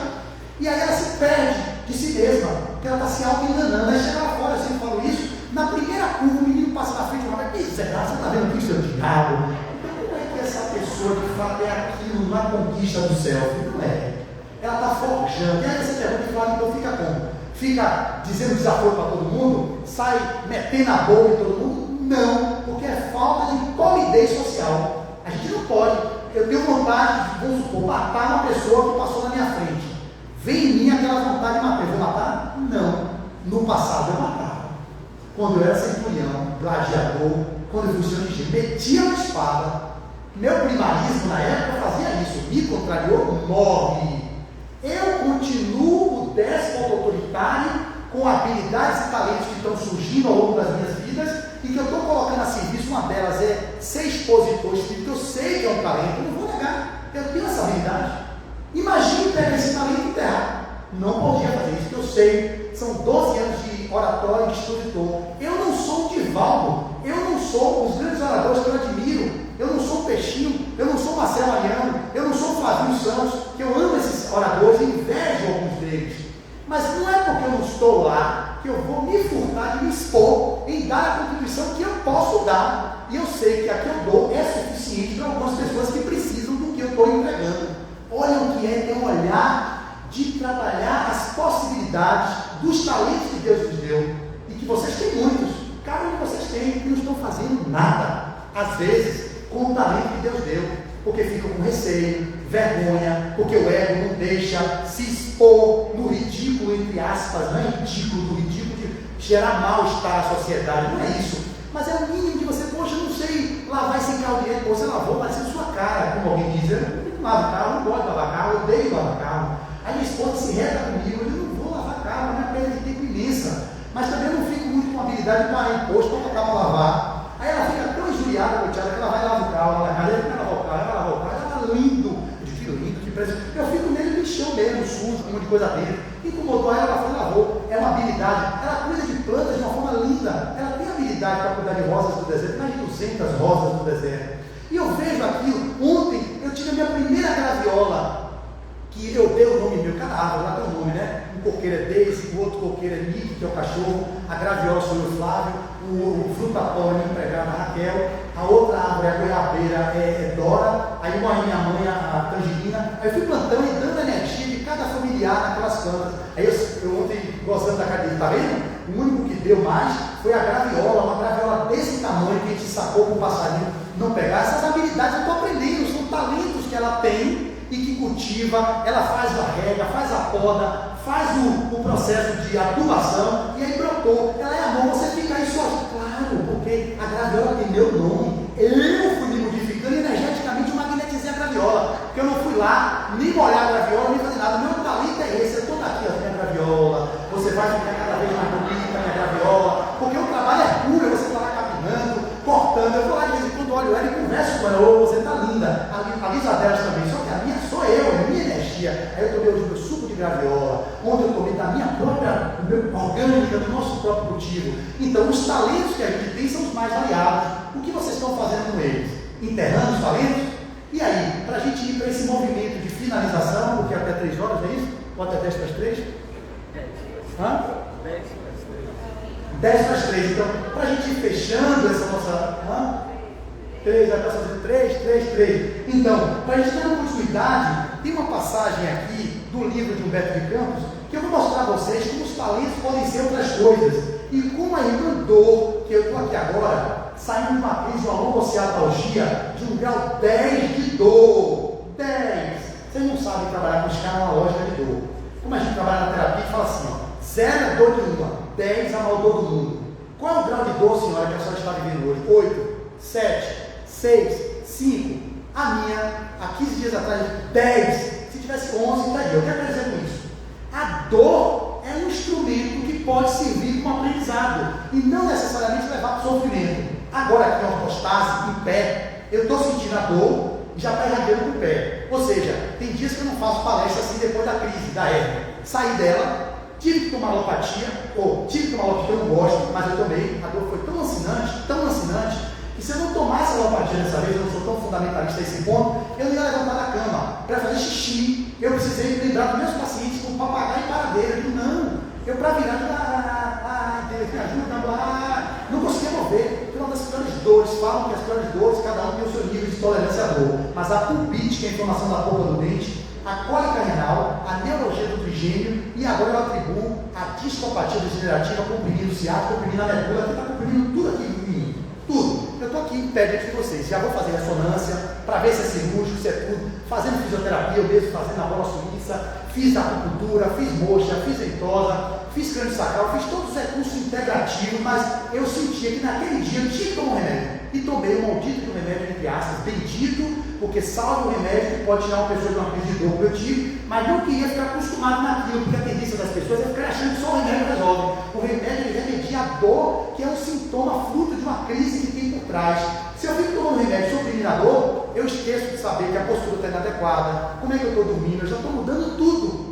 e aí ela se perde de si mesma, porque ela está se auto-enganando. Aí chega lá fora, eu sempre falo isso, na primeira curva o menino passa na frente e fala, miserável, você está vendo que isso é o diabo? Como é que essa pessoa que fala é aquilo na conquista do selfie? Não é. Ela está forjando. E aí você pergunta e fala, então fica como? Fica dizendo desaforo para todo mundo? Sai metendo a boca em todo mundo? Não, porque é falta de polidez social. A gente não pode. Eu tenho vontade de, vamos supor, matar uma pessoa que passou na minha frente. Vem em mim aquela vontade de matar. Eu vou matar? Não. No passado eu matava. Quando eu era centurião, gladiador, quando eu fui senhor de Gê, metia uma espada. Meu primarismo na época fazia isso. Me contrariou, morre. Eu continuo o déspota autoritário com habilidades e talentos que estão surgindo ao longo das minhas vidas e que eu estou colocando a serviço. Uma delas é ser expositor espírita, eu sei que é um talento, eu não vou negar, eu tenho essa habilidade. Imagine pegar esse talento e enterrar. Não podia fazer isso, que eu sei, são 12 anos de oratório e de expositor. Eu não sou o Divaldo, eu não sou os grandes oradores que eu admiro, eu não sou o Peixinho, eu não sou o Marcelo Ariano, eu não sou o Flavinho Santos, que eu amo esses oradores e invejo alguns deles. Mas não é porque eu não estou lá que eu vou me furtar de me expor em dar a contribuição que eu posso dar. E eu sei que a que eu dou é suficiente para algumas pessoas que precisam do que eu estou entregando. Olha o que é ter um olhar de trabalhar as possibilidades dos talentos que Deus nos deu. E que vocês têm muitos. Cada um de vocês tem e não estão fazendo nada. Às vezes, com o talento que Deus deu. Porque ficam com receio, vergonha, porque o ego não deixa se expor no ridículo, entre aspas, não é ridículo, no ridículo de gerar mal-estar à sociedade, não é isso. Mas é o mínimo de você, poxa, eu não sei lavar esse carro direito, você lavou, parecendo sua cara, como alguém diz, eu não lavo carro, eu não gosto de lavar carro, eu odeio lavar carro. Aí minha esposa se reta comigo, eu não vou lavar carro, é uma perda de tempo imensa, mas também eu não fico muito com habilidade de parar imposto para botar para lavar. Aí ela fica tão injuriada, coitada, que ela vai lavar o carro, ela vai lavar o carro, ela vai lavar o carro, ela tá lindo, de filho lindo, que preço. Eu fico nele lixão mesmo, sujo, com um monte de coisa dentro. Incomodou ela foi e lavou. É uma habilidade. Ela cuida de plantas de uma forma linda. Ela tem habilidade para cuidar de rosas do deserto, mais de 200 rosas do deserto. E eu vejo aquilo. Ontem eu tive a minha primeira graviola, que eu dei o nome meu, cada árvore lá tem um nome, né? Um coqueiro é Daisy, o outro coqueiro é Nick, que é o cachorro, a graviola sou eu, Flávio, o frutapão é minha empregada Raquel, a outra árvore, a goiabeira é Dora, aí uma minha mãe, a tangerina. Aí eu fui plantando e dando energia de cada familiar naquelas plantas. Aí eu ontem, gostando da cadeira, tá vendo? O único que deu mais foi a graviola, uma graviola desse tamanho que a gente sacou com o passarinho não pegar. Essas habilidades eu estou aprendendo, são talentos que ela tem e que cultiva, ela faz a rega, faz a poda, faz o processo de adubação e aí brotou. Ela é amor, você fica aí só, claro, porque a graviola tem meu nome. Eu fui me modificando e energeticamente eu magnetizei a graviola, porque eu não fui lá nem molhar a graviola, nem fazer nada. Meu talento é esse, eu estou aqui, ó, minha graviola, você vai ficar cada vez mais bonita, minha graviola, porque o trabalho é puro, você está lá capinando, cortando. Eu vou lá de vez em quando, olho ela e converso com ela, ô, você está linda. A Lisa delas também, só que a minha sou eu, é minha energia. Aí eu tomei hoje o meu suco de graviola, ontem eu tomei da minha própria, orgânica, do nosso próprio cultivo. Então, os talentos que a gente tem são os mais variados. O que vocês estão fazendo com eles? Enterrando os talentos? E aí, para a gente ir para esse movimento de finalização, porque até 3 horas, é isso? Ou até 10 para as 3? 10 para as 3. Então, para a gente ir fechando essa nossa... 3, vai passar 3. Então, para a gente dar uma continuidade, tem uma passagem aqui do livro de Humberto de Campos que eu vou mostrar a vocês como os talentos podem ser outras coisas e como a irmã dor, que eu estou aqui agora, saindo de uma crise, de uma longociatalgia, de um grau 10 de dor. 10. Vocês não sabem trabalhar com escala analógica de dor. Como a gente trabalha na terapia e fala assim, ó, 0 é dor nenhuma, 10 é a maior dor do mundo. Qual é o grau de dor, senhora, que a senhora está vivendo hoje? 8, 7, 6, 5, a minha, há 15 dias atrás, 10, se tivesse 11, estaria. O que eu quero dizer com isso? A dor é um instrumento que pode servir como aprendizado e não necessariamente levar para o sofrimento. Agora aqui em ortostase, em pé, eu estou sentindo a dor e já está irradiando com o pé. Ou seja, tem dias que eu não faço palestra assim depois da crise, da hérnia. Saí dela, tive que tomar alopatia, tive que tomar alopatia, eu não gosto, mas eu tomei, a dor foi tão lancinante, e se eu não tomasse a alopatia dessa vez, eu não sou tão fundamentalista a esse ponto, eu não ia levantar da cama para fazer xixi, eu precisei me lembrar dos meus pacientes com papagaio e paradeira. Eu digo, não, eu para virar, Deus me ajuda, não conseguia mover. Foi uma das piores dores. Falam que as piores dores, cada um tem o seu nível de tolerância à dor. Mas a pulpite, que é a inflamação da polpa do dente, a cólica renal, a neurologia do trigêmeo, e agora eu atribuo a discopatia degenerativa, comprimindo o ciático, comprimindo a medula, que está comprimindo tudo aqui em mim. Tudo. Eu estou aqui em pé diante de vocês. Já vou fazer ressonância para ver se é cirúrgico, se é tudo. Fazendo fisioterapia, eu mesmo fazendo a bola suíça, fiz acupuntura, fiz moxa, fiz ventosa, fiz crânio sacral, fiz todos os recursos integrativos, mas eu sentia que naquele dia eu tinha que tomar um remédio. E tomei o maldito remédio, entre aspas, bendito, porque salvo o remédio que pode tirar uma pessoa de uma crise de dor que eu tive, mas não queria ficar acostumado naquilo, porque a tendência das pessoas é ficar achando que só o remédio resolve. O remédio ele remedia a dor, que é um sintoma fruto de uma crise que tem por trás. Se eu fico tomando remédio suprimindo a dor, eu esqueço de saber que a postura está inadequada, como é que eu estou dormindo, eu já estou mudando tudo.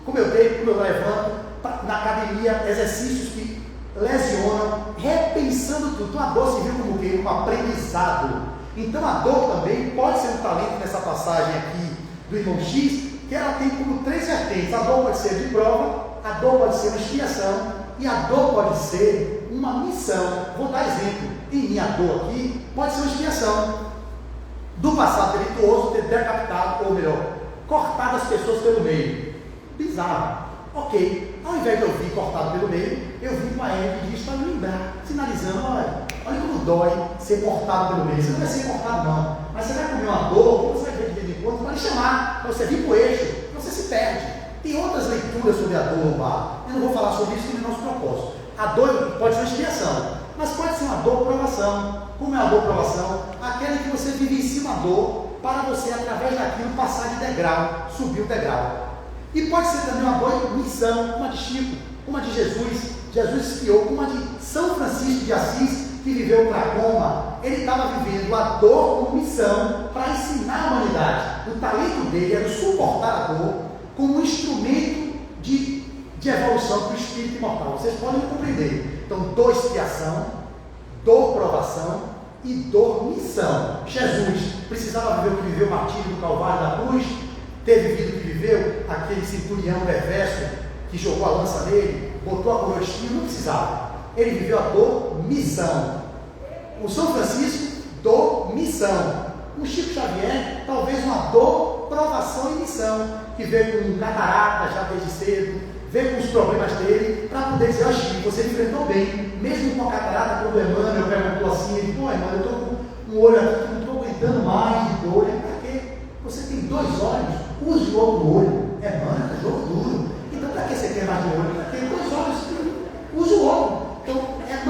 Como eu deito, como eu levanto, na academia, exercícios que lesionam, repensando tudo. Então a dor se viu como o quê? Como aprendizado. Então a dor também pode ser um talento nessa passagem aqui do irmão X, que ela tem como 3 vertentes. A dor pode ser de prova, a dor pode ser uma expiação e a dor pode ser uma missão. Vou dar exemplo. Em minha dor aqui pode ser uma expiação do passado delituoso, ter decapitado, ou melhor, cortado as pessoas pelo meio. Bizarro. Ok, ao invés de eu vir cortado pelo meio, eu vim com a Eve disso para me lembrar, sinalizando, olha como dói ser cortado pelo meio. Você não vai ser cortado não, mas você vai comer uma dor, você vai ver de vez em quando, para lhe chamar, para você vir para o eixo, você se perde. Tem outras leituras sobre a dor lá, eu não vou falar sobre isso, que não é nosso propósito. A dor pode ser uma expiação, mas pode ser uma dor provação. Como é a dor provação? Aquela que você vivencia uma dor para você, através daquilo, passar de degrau, subir o degrau. E pode ser também uma dor missão, uma de Chico, uma de Jesus. Jesus espiou, uma de São Francisco de Assis, que viveu o tracoma. Ele estava vivendo a dor como missão para ensinar a humanidade. O talento dele era suportar a dor como um instrumento de evolução para o espírito imortal. Vocês podem compreender. Então, dor expiação, dor provação e dor missão. Jesus precisava viver o que viveu o martírio do Calvário da cruz, ter vivido o que viveu aquele centurião perverso que jogou a lança nele, botou a coroa de espinho, não precisava. Ele viveu a dor missão. O São Francisco, dor missão. O Chico Xavier, talvez uma dor, provação e missão, que veio com catarata já desde cedo, veio com os problemas dele, para poder dizer, Chico, você enfrentou bem, mesmo com a catarata problemando. Eu perguntou assim, ele, irmão, eu estou com um olho aqui que não estou aguentando mais de dor. Para quê? Você tem 2 olhos, use o outro olho. É jogo duro. Então, para que você quer mais de olho? Para que 2 olhos? Use o outro. Então,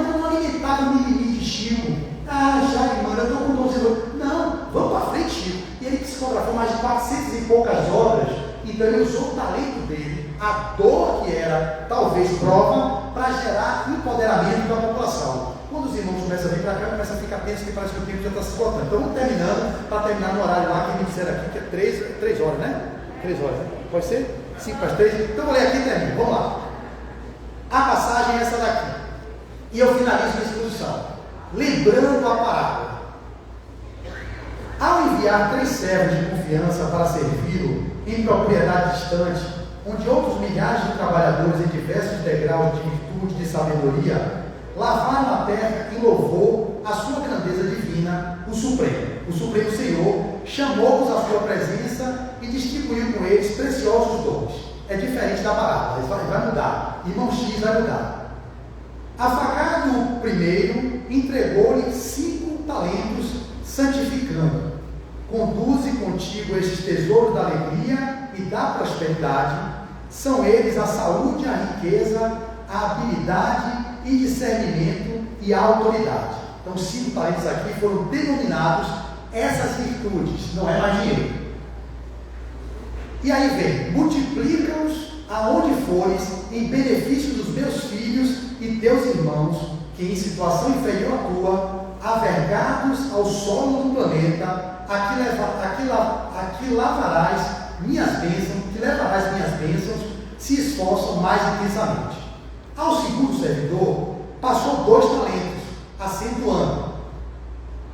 não alimentava o mimimi de Chico. Já, mano, eu estou com 12 olhos. Não, vamos para frente, Chico. E ele psicografou mais de 400 e poucas obras. Então, ele usou o talento dele, a dor que era, talvez, prova, para gerar empoderamento da população. Quando os irmãos começam a vir para cá, começa a ficar tenso, que parece que o tempo já está se esgotando. Então, vamos terminando, para terminar no horário lá que me disseram aqui, que é 3 horas, né? 3 horas, né? Pode ser? 5 para as 3. Então, vou ler aqui e termino. Vamos lá. A passagem é essa daqui. E eu finalizo minha exposição. Lembrando a parábola. Ao enviar 3 servos de confiança para servi-lo em propriedade distante, onde outros milhares de trabalhadores em diversos degraus de virtude e de sabedoria lavaram a terra e louvou a sua grandeza divina, o Supremo Senhor, chamou-os à sua presença e distribuiu com eles preciosos dons. É diferente da parábola, vai mudar. Irmão X vai mudar. Afagado o primeiro, entregou-lhe 5 talentos, santificando. Conduze contigo estes tesouros da alegria e da prosperidade. São eles a saúde, a riqueza, a habilidade e discernimento e a autoridade. Então, os 5 talentos aqui foram denominados essas virtudes, não é mais dinheiro. E aí vem, multiplica-os aonde fores, em benefício dos meus filhos e teus irmãos, que em situação inferior à tua, avergados ao solo do planeta, aqui lavarás minhas bênçãos, se esforçam mais intensamente. Ao segundo servidor, passou 2 talentos, acentuando: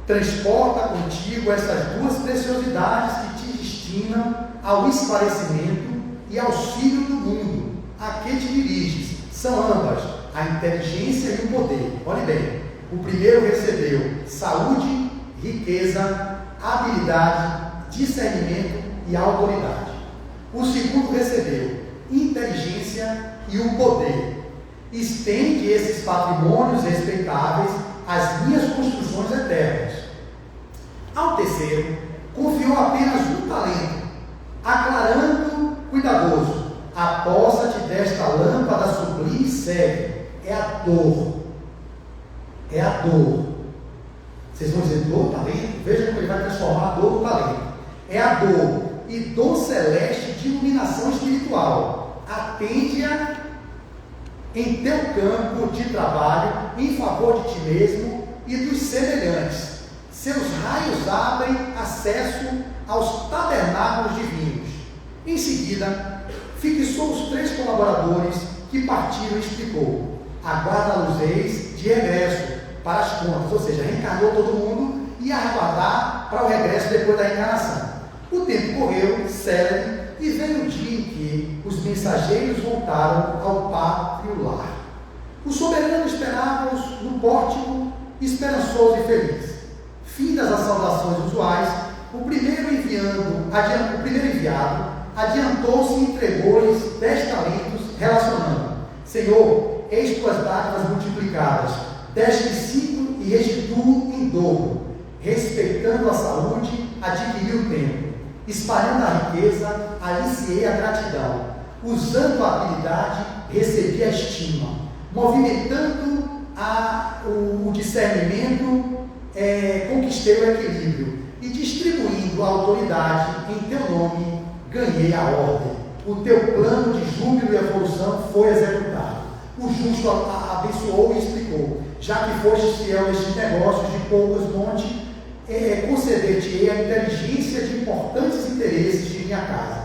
transporta contigo essas 2 preciosidades que te destinam ao esclarecimento e auxílio do mundo a que te diriges. São ambas, a inteligência e o poder. Olhe bem, o primeiro recebeu saúde, riqueza, habilidade, discernimento e autoridade. O segundo recebeu inteligência e o poder. Estende esses patrimônios respeitáveis às minhas construções eternas. Ao terceiro, confiou apenas um talento, aclarando cuidadoso: aposta-te desta lâmpada sublime e segue. É a dor. É a dor. Vocês vão dizer dor, talento? Veja como ele vai transformar a dor no talento. É a dor e dom celeste de iluminação espiritual. Atende-a em teu campo de trabalho, em favor de ti mesmo e dos semelhantes. Seus raios abrem acesso aos tabernáculos divinos. Em seguida, fixou os 3 colaboradores que partiram e explicou: aguarda-los eis de regresso para as contas, ou seja, reencarnou todo mundo e ia aguardar para o regresso depois da encarnação. O tempo correu, célere, e veio o dia em que os mensageiros voltaram ao pátrio lar. O soberano esperava-os no pórtico, esperançoso e feliz. Findas as saudações usuais, o primeiro enviado adiantou-se e entregou-lhes 10 talentos, relacionando: Senhor, eis tuas dádivas multiplicadas, deste 5 e restituo em dobro. Respeitando a saúde, adquiri o tempo. Espalhando a riqueza, aliciei a gratidão. Usando a habilidade, recebi a estima. Movimentando o discernimento, conquistei o equilíbrio. E distribuindo a autoridade em teu nome, ganhei a ordem. O teu plano de júbilo e evolução foi executado. O justo abençoou e explicou: já que fostes fiel nestes negócios de poucos montes, conceder-te-ei a inteligência de importantes interesses de minha casa.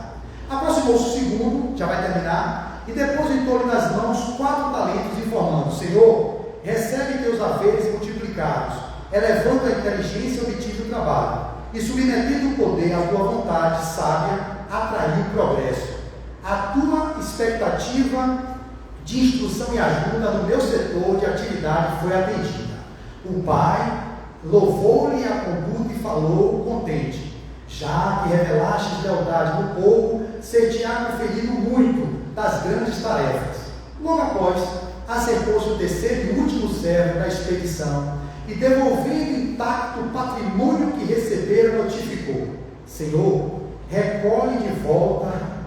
Aproximou-se o segundo, já vai terminar, e depositou-lhe nas mãos 4 talentos, informando: Senhor, recebe teus haveres multiplicados, elevando a inteligência obtive o trabalho, e submetendo o poder à tua vontade sábia, atraiu o progresso. A tua expectativa de instrução e ajuda no meu setor de atividade foi atendida. O pai louvou-lhe a conduta e falou contente: já que revelaste lealdade no pouco, ser-te-á conferido muito das grandes tarefas. Logo após, acercou-se o terceiro e último servo da expedição, e devolvendo intacto o patrimônio que recebera, notificou: Senhor, recolhe de volta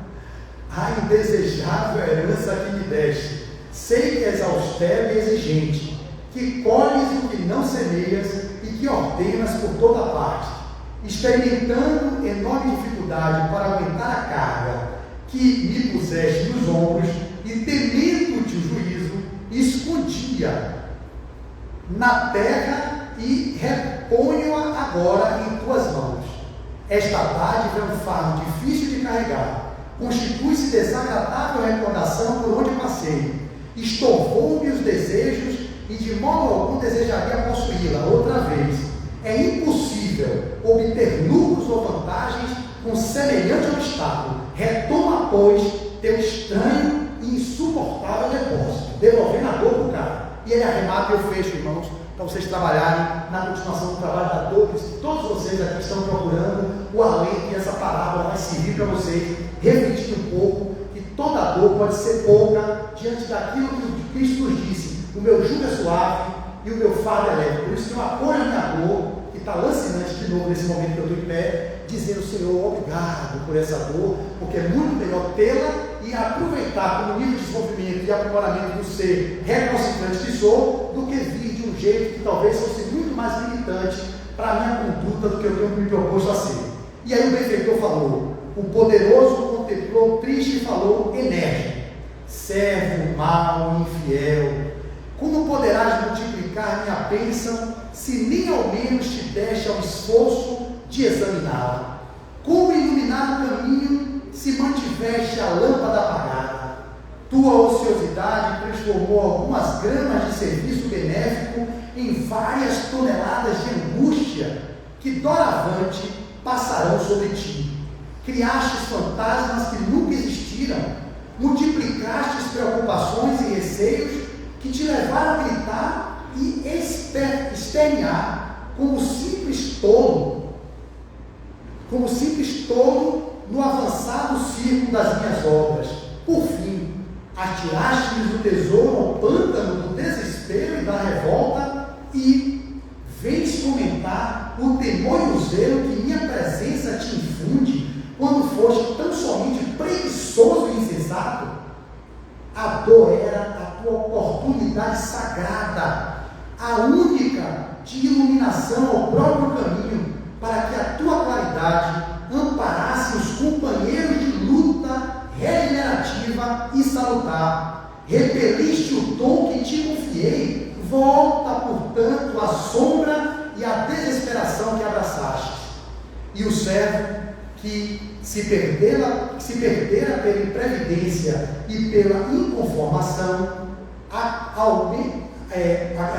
a indesejável herança que me deste. Sei que és austero e exigente, que colhes o que não semeias e que ordenas por toda parte, experimentando enorme dificuldade para aguentar a carga que me puseste nos ombros, e temendo-te o juízo, escondia na terra e reponho-a agora em tuas mãos. Esta dádiva é um fardo difícil de carregar, constitui-se desagradável recordação por onde passei, estorvou-me os desejos e de modo algum desejaria possuí-la outra vez. É impossível obter lucros ou vantagens com semelhante obstáculo. Retoma, pois, teu estranho e insuportável depósito, devolvendo a dor do cara. E ele arremata e eu fecho, irmãos, para vocês trabalharem na continuação do trabalho da dor, que todos vocês aqui estão procurando o alento, e essa parábola vai servir para vocês refletir um pouco que toda dor pode ser pouca diante daquilo que Cristo nos disse: o meu jugo é suave e o meu fardo é leve. Por isso que eu acolho a minha dor, que está lancinante de novo nesse momento que eu estou em pé, dizendo: Senhor, obrigado por essa dor, porque é muito melhor tê-la e aproveitar como nível de desenvolvimento e aprimoramento do ser recalcitrante que sou, do que vir de um jeito que talvez fosse muito mais limitante para a minha conduta do que eu tenho me proposto a ser. E aí o benfeitor falou: o poderoso contemplou triste e falou enérgico: servo mau e infiel, como poderás multiplicar minha bênção se nem ao menos te deste ao esforço de examiná-la? Como iluminar o caminho se mantiveste a lâmpada apagada? Tua ociosidade transformou algumas gramas de serviço benéfico em várias toneladas de angústia que doravante passarão sobre ti. criastes fantasmas que nunca existiram, multiplicastes preocupações e receios que te levaram a gritar e espernear como simples tolo no avançado círculo das minhas obras. Por fim, atiraste-lhes o tesouro ao pântano do desespero e da revolta e vens comentar o temor e o zelo que minha presença te infunde quando foste tão somente preguiçoso e insensato. A dor era a tua oportunidade sagrada, a única de iluminação ao próprio caminho, para que a tua claridade amparasse os companheiros de luta regenerativa e salutar. Repeliste o dom que te confiei, volta, portanto, a sombra e a desesperação que abraçaste. E o servo que se perdera pela imprevidência e pela inconformação, a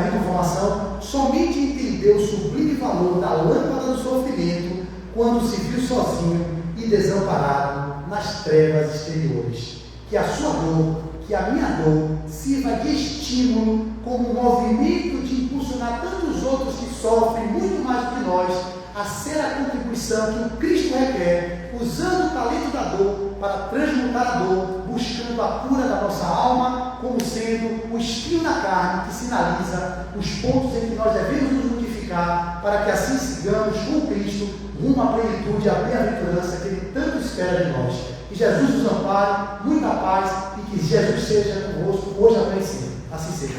inconformação, somente entendeu o sublime valor da lâmpada do sofrimento quando se viu sozinho e desamparado nas trevas exteriores. Que a sua dor, que a minha dor, sirva de estímulo como um movimento de impulsionar tantos outros que sofrem muito mais do que nós a ser a contribuição que o Cristo requer, usando o talento da dor para transmutar a dor, buscando a cura da nossa alma, como sendo o espinho na carne que sinaliza os pontos em que nós devemos nos modificar, para que assim sigamos com Cristo rumo à plenitude e à bem-aventurança que Ele tanto espera de nós. Que Jesus nos ampare, muita paz, e que Jesus seja convosco hoje, amanhã e sempre. Assim seja.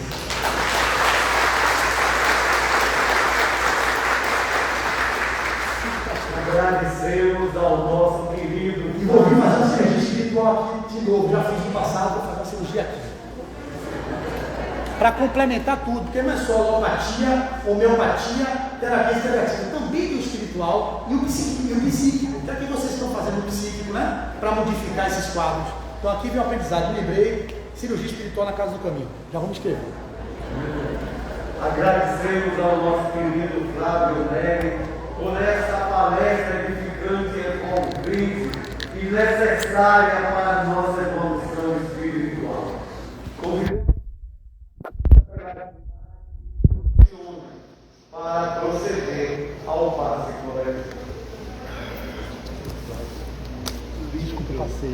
Agradecemos ao nosso querido. E vou vir fazer uma cirurgia espiritual aqui de novo. Já fiz no passado, vou fazer uma cirurgia aqui. Para complementar tudo, porque não é só alopatia, homeopatia, terapia integrativa. Também tem o espiritual e o psíquico. O que é que vocês estão fazendo no psíquico, né? Para modificar esses quadros. Então aqui vem o aprendizado. Lembrei, cirurgia espiritual na casa do caminho. Já vamos escrever. Agradecemos ao nosso querido Flávio Neri por essa palestra edificante e concreta e necessária para a nossa evolução espiritual. Convidamos para proceder ao básico coletivo. Desculpa, passei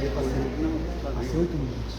8 minutos.